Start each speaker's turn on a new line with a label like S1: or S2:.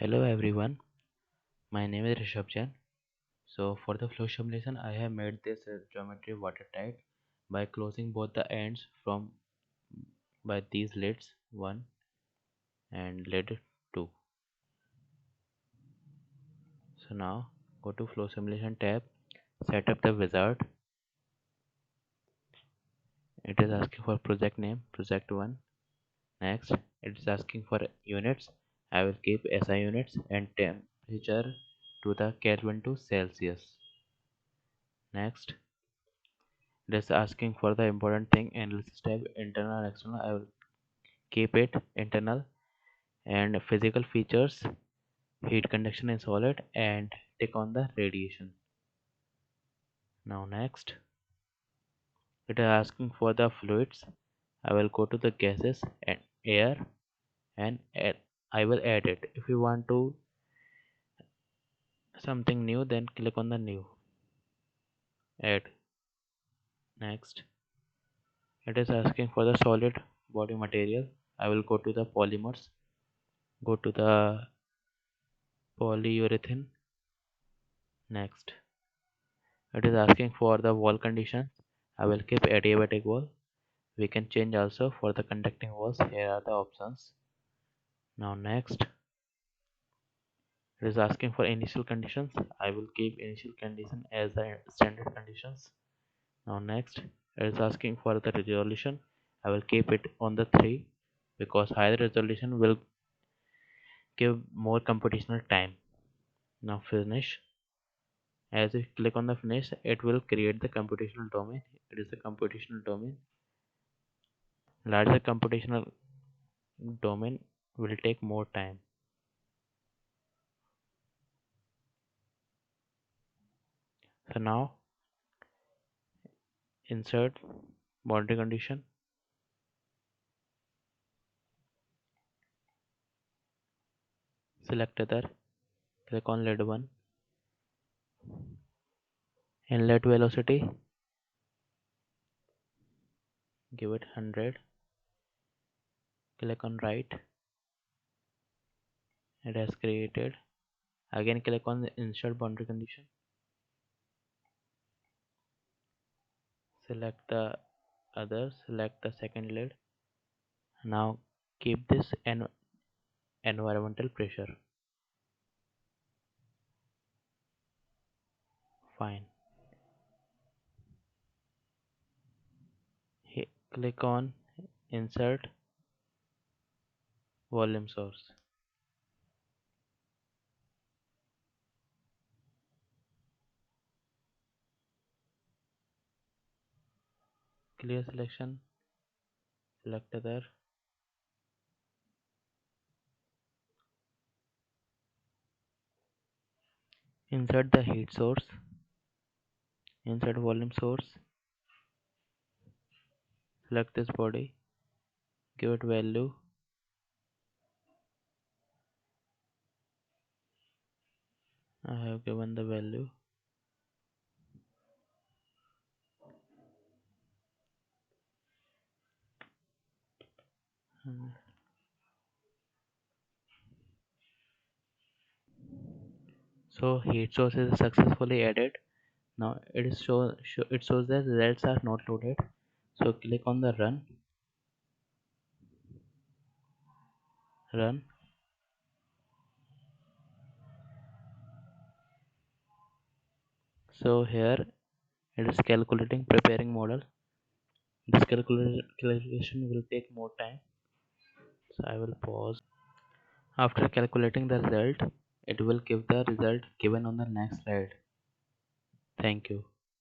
S1: Hello everyone, my name is Rishabh Jain. So for the flow simulation, I have made this geometry watertight by closing both the ends from by these lids 1 and lid 2. So now go to flow simulation tab, set up the wizard. It is asking for project name, project 1. Next, it is asking for units. I will keep SI units and temperature to the Kelvin to Celsius. Next, it is asking for the important thing analysis tab, internal and external. I will keep it internal, and physical features, heat conduction is solid, and tick on the radiation. Now next, it is asking for the fluids. I will go to the gases and air and add. I will add it. If you want to something new, then click on the new, add. Next, it is asking for the solid body material. I will go to the polymers, go to the polyurethane. Next, it is asking for the wall conditions. I will keep adiabatic wall. We can change also for the conducting walls. Here are the options. Now next, it is asking for initial conditions. I will keep initial condition as the standard conditions. Now next, it is asking for the resolution. I will keep it on the 3 because higher resolution will give more computational time. Now finish. As you click on the finish, it will create the computational domain. It is the computational domain. Larger computational domain will take more time. So now insert boundary condition, select other, click on lid 1, inlet velocity, give it 100, click on right, it has created. Again click on the insert boundary condition, select the other, select the second lid. Now keep this environmental pressure, fine. Click on insert volume source, clear selection, select other, insert the heat source, insert volume source, select this body, give it value, I have given the value. So heat source is successfully added. Now it shows that results are not loaded. So click on the run. So here it is calculating preparing model. This calculation will take more time. So I will pause. After calculating the result, it will give the result given on the next slide. Thank you.